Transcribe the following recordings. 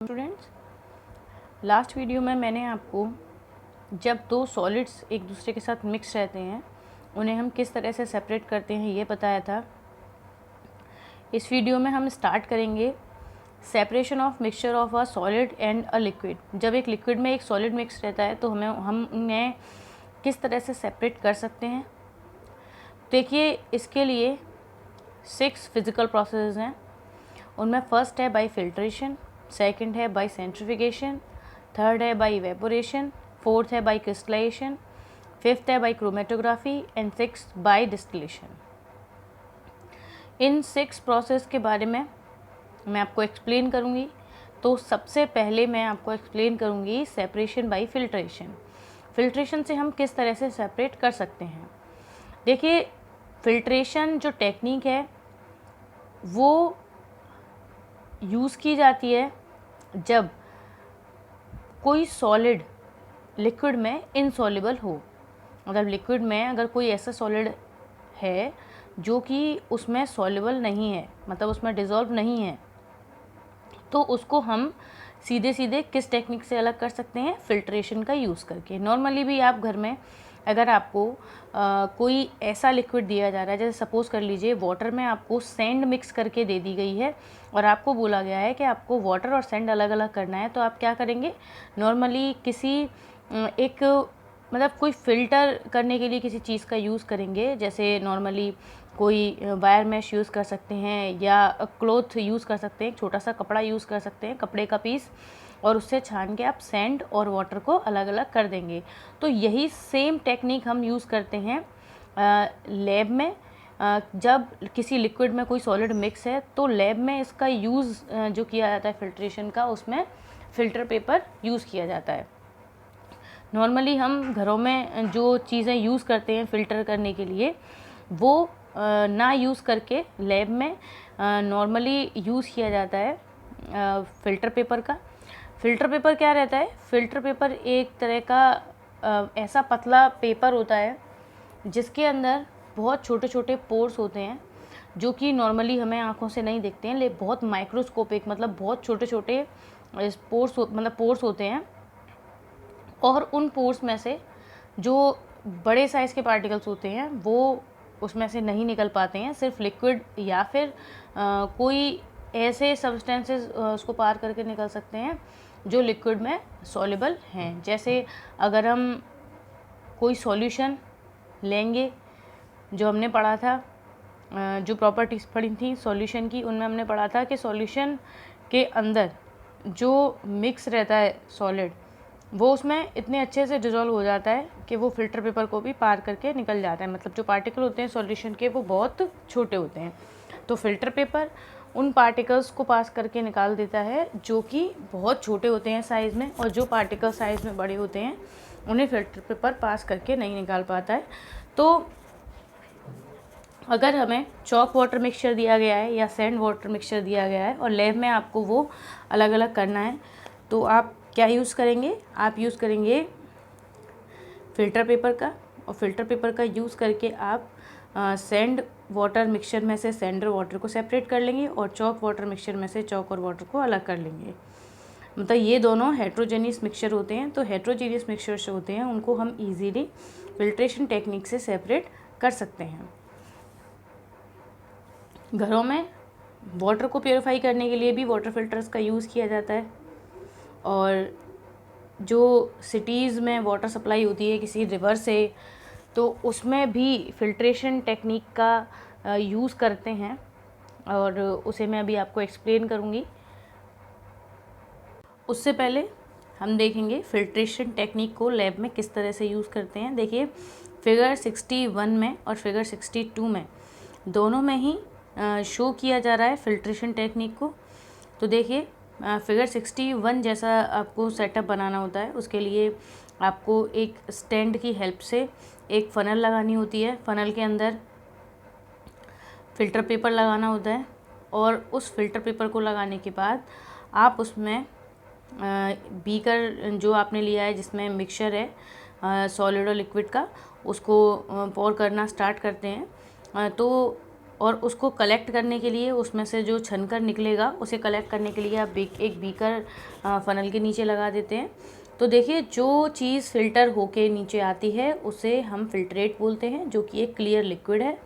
Students, last video में मैंने आपको जब दो सॉलिड्स एक दूसरे के साथ मिक्स रहते हैं उन्हें हम किस तरह से सेपरेट करते हैं ये बताया था। इस वीडियो में हम स्टार्ट करेंगे separation of mixture of a solid and a liquid. जब एक लिक्विड में एक सॉलिड मिक्स रहता है तो हम उन्हें किस तरह से सेपरेट कर सकते हैं। देखिए, इसके लिए 6 फिजिकल प्रोसेस हैं। उनमें फर्स्ट है बाय फिल्ट्रेशन, सेकंड है बाय सेंट्रीफिकेशन, थर्ड है बाय इवेपोरेशन, फोर्थ है बाय क्रिस्टलाइजेशन, फिफ्थ है by chromatography and sixth by distillation. इन 6 प्रोसेस के बारे में मैं आपको एक्सप्लेन करूँगी। तो सबसे पहले मैं आपको एक्सप्लेन करूँगी सेपरेशन बाय फिल्ट्रेशन। फिल्ट्रेशन से हम किस तरह से सेपरेट कर सकते हैं। देखिए, फिल्ट्रेशन जो टेक्निक है वो यूज़ की जाती है जब कोई सॉलिड लिक्विड में इनसॉल्युबल हो। मतलब लिक्विड में अगर कोई ऐसा सॉलिड है जो कि उसमें सॉल्युबल नहीं है, मतलब उसमें डिज़ोल्व नहीं है, तो उसको हम सीधे सीधे किस टेक्निक से अलग कर सकते हैं, फिल्ट्रेशन का यूज़ करके। नॉर्मली भी आप घर में अगर आपको कोई ऐसा लिक्विड दिया जा रहा है, जैसे सपोज़ कर लीजिए वाटर में आपको सैंड मिक्स करके दे दी गई है और आपको बोला गया है कि आपको वाटर और सैंड अलग अलग करना है, तो आप क्या करेंगे, नॉर्मली किसी एक मतलब कोई फ़िल्टर करने के लिए किसी चीज़ का यूज़ करेंगे। जैसे नॉर्मली कोई वायर मैश यूज़ कर सकते हैं या क्लॉथ यूज़ कर सकते हैं, एक छोटा सा कपड़ा यूज़ कर सकते हैं, कपड़े का पीस, और उससे छान के आप सैंड और वाटर को अलग अलग कर देंगे। तो यही सेम टेक्निक हम यूज़ करते हैं लैब में। जब किसी लिक्विड में कोई सॉलिड मिक्स है तो लैब में इसका यूज़ जो किया जाता है फिल्ट्रेशन का, उसमें फ़िल्टर पेपर यूज़ किया जाता है। नॉर्मली हम घरों में जो चीज़ें यूज़ करते हैं फ़िल्टर करने के लिए वो ना यूज़ करके लैब में नॉर्मली यूज़ किया जाता है फ़िल्टर पेपर का। फ़िल्टर पेपर क्या रहता है, फ़िल्टर पेपर एक तरह का ऐसा पतला पेपर होता है जिसके अंदर बहुत छोटे छोटे पोर्स होते हैं जो कि नॉर्मली हमें आँखों से नहीं दिखते हैं, लेकिन बहुत माइक्रोस्कोपिक, मतलब बहुत छोटे छोटे पोर्स होते हैं। और उन पोर्स में से जो बड़े साइज़ के पार्टिकल्स होते हैं वो उसमें से नहीं निकल पाते हैं। सिर्फ लिक्विड या फिर कोई ऐसे सब्सटेंसेस उसको पार करके निकल सकते हैं जो लिक्विड में सॉल्युबल हैं। जैसे अगर हम कोई सॉल्यूशन लेंगे, जो हमने पढ़ा था, जो प्रॉपर्टीज़ पढ़ी थी सॉल्यूशन की, उनमें हमने पढ़ा था कि सॉल्यूशन के अंदर जो मिक्स रहता है सॉलिड वो उसमें इतने अच्छे से डिज़ोल्व हो जाता है कि वो फ़िल्टर पेपर को भी पार करके निकल जाता है। मतलब जो पार्टिकल होते हैं सॉल्यूशन के वो बहुत छोटे होते हैं, तो फ़िल्टर पेपर उन पार्टिकल्स को पास करके निकाल देता है जो कि बहुत छोटे होते हैं साइज़ में, और जो पार्टिकल साइज़ में बड़े होते हैं उन्हें फ़िल्टर पेपर पास करके नहीं निकाल पाता है। तो अगर हमें चॉक वाटर मिक्सचर दिया गया है या सैंड वाटर मिक्सचर दिया गया है और लैब में आपको वो अलग अलग करना है, तो आप क्या यूज़ करेंगे, आप यूज़ करेंगे फ़िल्टर पेपर का, और फ़िल्टर पेपर का यूज़ करके आप सैंड वाटर मिक्सचर में से सैंड और वाटर को सेपरेट कर लेंगे और चॉक वाटर मिक्सचर में से चॉक और वाटर को अलग कर लेंगे। मतलब ये दोनों हेट्रोजेनियस मिक्सचर होते हैं। तो हेट्रोजेनियस मिक्सचर जो होते हैं उनको हम ईजीली फिल्ट्रेशन टेक्निक से सेपरेट कर सकते हैं। घरों में वाटर को प्योरीफाई करने के लिए भी वाटर फिल्टर्स का यूज़ किया जाता है, और जो सिटीज़ में वाटर सप्लाई होती है किसी रिवर से, तो उसमें भी फिल्ट्रेशन टेक्निक का यूज़ करते हैं, और उसे मैं अभी आपको एक्सप्लेन करूँगी। उससे पहले हम देखेंगे फिल्ट्रेशन टेक्निक को लैब में किस तरह से यूज़ करते हैं। देखिए, फिगर 61 में और फिगर 62 में दोनों में ही शो किया जा रहा है फिल्ट्रेशन टेक्निक को। तो देखिए, फिगर 61 जैसा आपको सेटअप बनाना होता है। उसके लिए आपको एक स्टैंड की हेल्प से एक फ़नल लगानी होती है। फ़नल के अंदर फ़िल्टर पेपर लगाना होता है, और उस फ़िल्टर पेपर को लगाने के बाद आप उसमें बीकर जो आपने लिया है जिसमें मिक्सचर है सॉलिड और लिक्विड का, उसको पोर करना स्टार्ट करते हैं। तो और उसको कलेक्ट करने के लिए, उसमें से जो छनकर निकलेगा उसे कलेक्ट करने के लिए आप एक बीकर फ़नल के नीचे लगा देते हैं। तो देखिए, जो चीज़ फ़िल्टर होके नीचे आती है उसे हम फ़िल्ट्रेट बोलते हैं, जो कि एक क्लियर लिक्विड है।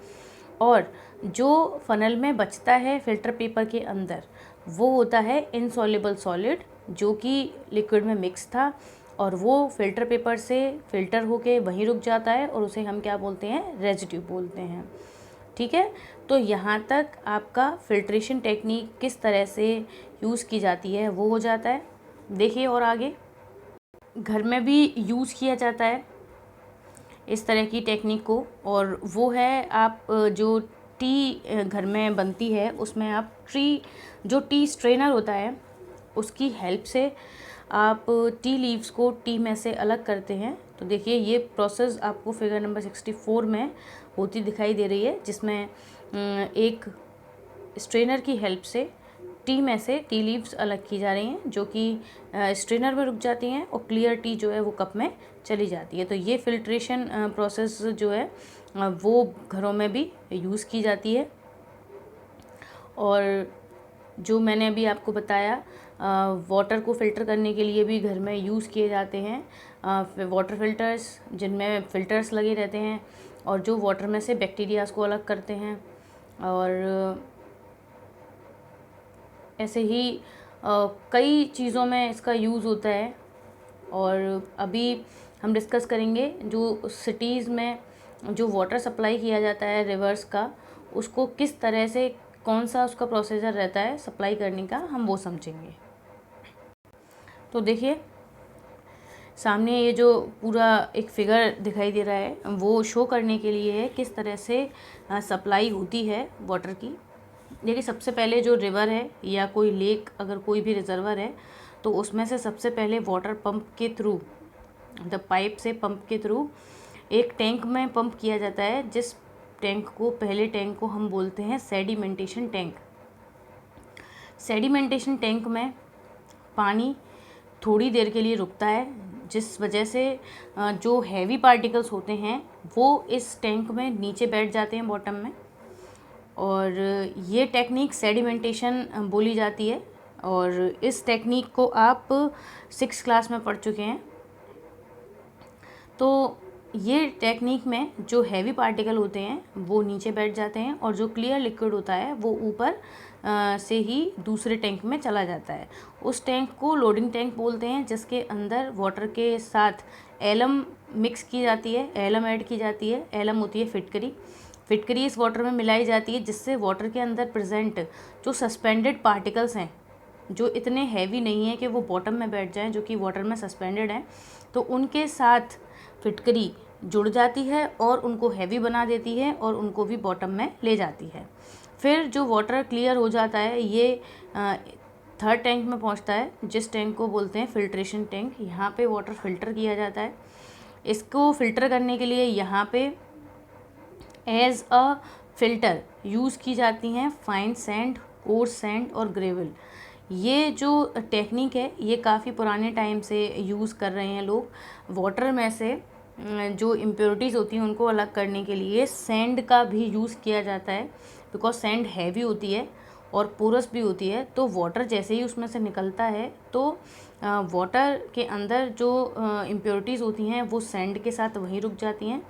और जो फ़नल में बचता है फ़िल्टर पेपर के अंदर, वो होता है इनसॉल्युबल सॉलिड, जो कि लिक्विड में मिक्स था और वो फ़िल्टर पेपर से फ़िल्टर होके वहीं रुक जाता है और उसे हम क्या बोलते हैं, रेजिड्यू बोलते हैं। ठीक है, तो यहाँ तक आपका फ़िल्ट्रेशन टेक्निक किस तरह से यूज़ की जाती है वो हो जाता है। देखिए, और आगे घर में भी यूज़ किया जाता है इस तरह की टेक्निक को, और वो है आप जो टी घर में बनती है उसमें आप जो टी स्ट्रेनर होता है उसकी हेल्प से आप टी लीव्स को टी में से अलग करते हैं। तो देखिए, ये प्रोसेस आपको फिगर नंबर 64 में होती दिखाई दे रही है, जिसमें एक स्ट्रेनर की हेल्प से टी में से टी लीव्स अलग की जा रही हैं, जो कि स्ट्रेनर में रुक जाती हैं और क्लियर टी जो है वो कप में चली जाती है। तो ये फ़िल्ट्रेशन प्रोसेस जो है वो घरों में भी यूज़ की जाती है। और जो मैंने अभी आपको बताया, वाटर को फ़िल्टर करने के लिए भी घर में यूज़ किए जाते हैं वाटर फ़िल्टर्स, जिनमें फ़िल्टर्स लगे रहते हैं और जो वाटर में से बैक्टीरियाज़ को अलग करते हैं। और ऐसे ही कई चीज़ों में इसका यूज़ होता है। और अभी हम डिस्कस करेंगे जो सिटीज़ में जो वाटर सप्लाई किया जाता है रिवर्स का, उसको किस तरह से, कौन सा उसका प्रोसीजर रहता है सप्लाई करने का, हम वो समझेंगे। तो देखिए, सामने ये जो पूरा एक फिगर दिखाई दे रहा है वो शो करने के लिए है किस तरह से सप्लाई होती है वाटर की। देखिए, सबसे पहले जो रिवर है या कोई लेक, अगर कोई भी रिजर्वर है, तो उसमें से सबसे पहले वाटर पंप के थ्रू, द पाइप से पंप के थ्रू एक टैंक में पंप किया जाता है, जिस टैंक को, पहले टैंक को हम बोलते हैं सेडिमेंटेशन टैंक। सेडिमेंटेशन टैंक में पानी थोड़ी देर के लिए रुकता है, जिस वजह से जो हैवी पार्टिकल्स होते हैं वो इस टैंक में नीचे बैठ जाते हैं बॉटम में, और ये टेक्निक सेडिमेंटेशन बोली जाती है। और इस टेक्निक को आप 6th क्लास में पढ़ चुके हैं। तो ये टेक्निक में जो हैवी पार्टिकल होते हैं वो नीचे बैठ जाते हैं और जो क्लियर लिक्विड होता है वो ऊपर से ही दूसरे टैंक में चला जाता है। उस टैंक को लोडिंग टैंक बोलते हैं, जिसके अंदर वाटर के साथ एलम मिक्स की जाती है, एलम ऐड की जाती है। एलम होती है फिटकरी। फिटकरी इस वाटर में मिलाई जाती है, जिससे वाटर के अंदर प्रेजेंट जो सस्पेंडेड पार्टिकल्स हैं, जो इतने हैवी नहीं है कि वो बॉटम में बैठ जाएं, जो कि वाटर में सस्पेंडेड हैं, तो उनके साथ फिटकरी जुड़ जाती है और उनको हैवी बना देती है और उनको भी बॉटम में ले जाती है। फिर जो वाटर क्लियर हो जाता है, ये 3rd टैंक में पहुंचता है, जिस टैंक को बोलते हैं फिल्ट्रेशन टैंक। यहाँ पे वाटर फ़िल्टर किया जाता है। इसको फ़िल्टर करने के लिए यहाँ पे एज अ फ़िल्टर यूज़ की जाती हैं फाइन सैंड, कोर्स सैंड और ग्रेवल। ये जो टेक्निक है ये काफ़ी पुराने टाइम से यूज़ कर रहे हैं लोग। वाटर में से जो इम्प्योरिटीज़ होती हैं उनको अलग करने के लिए सैंड का भी यूज़ किया जाता है, बिकॉज सैंड हैवी होती है और पोरस भी होती है। तो वाटर जैसे ही उसमें से निकलता है तो वाटर के अंदर जो इम्प्योरिटीज़ होती हैं वो सैंड के साथ वहीं रुक जाती हैं,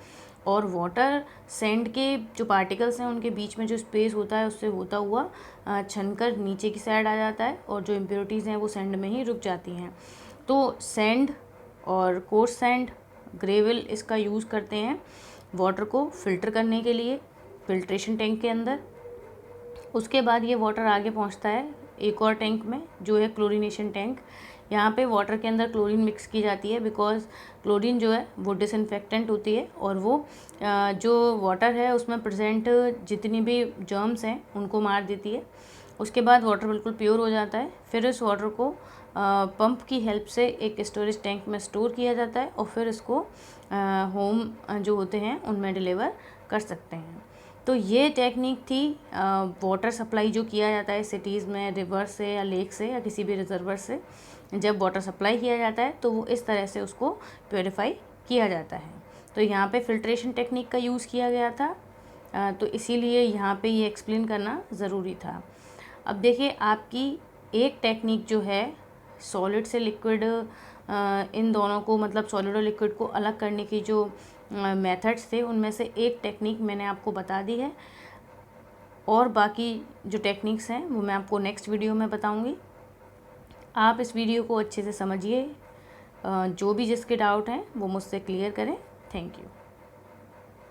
और वाटर सैंड के जो पार्टिकल्स हैं उनके बीच में जो स्पेस होता है उससे होता हुआ छनकर नीचे की साइड आ जाता है, और जो इम्प्योरिटीज़ हैं वो सैंड में ही रुक जाती हैं। तो सैंड और कोर्स सैंड, ग्रेवल, इसका यूज़ करते हैं वाटर को फ़िल्टर करने के लिए फ़िल्ट्रेशन टैंक के अंदर। उसके बाद ये वाटर आगे पहुंचता है एक और टैंक में, जो है क्लोरीनेशन टैंक। यहाँ पे वाटर के अंदर क्लोरीन मिक्स की जाती है, बिकॉज क्लोरीन जो है वो डिसइंफेक्टेंट होती है और वो जो वाटर है उसमें प्रेजेंट जितनी भी जर्म्स हैं उनको मार देती है। उसके बाद वाटर बिल्कुल प्योर हो जाता है। फिर इस वाटर को पंप की हेल्प से एक स्टोरेज टैंक में स्टोर किया जाता है और फिर इसको होम जो होते हैं उनमें डिलीवर कर सकते हैं। तो ये टेक्निक थी वाटर सप्लाई जो किया जाता है सिटीज़ में रिवर से या लेक से या किसी भी रिजर्वर से। जब वाटर सप्लाई किया जाता है तो वो इस तरह से उसको प्योरीफाई किया जाता है। तो यहाँ पे फ़िल्ट्रेशन टेक्निक का यूज़ किया गया था। तो इसीलिए यहाँ पे ये एक्सप्लेन करना ज़रूरी था। अब देखिए, आपकी एक टेक्निक जो है सॉलिड से लिक्विड, इन दोनों को मतलब सॉलिड और लिक्विड को अलग करने की जो मेथड्स थे, उनमें से एक टेक्निक मैंने आपको बता दी है, और बाकी जो टेक्निक्स हैं वो मैं आपको नेक्स्ट वीडियो में बताऊंगी। आप इस वीडियो को अच्छे से समझिए, जो भी जिसके डाउट हैं वो मुझसे क्लियर करें। Thank you.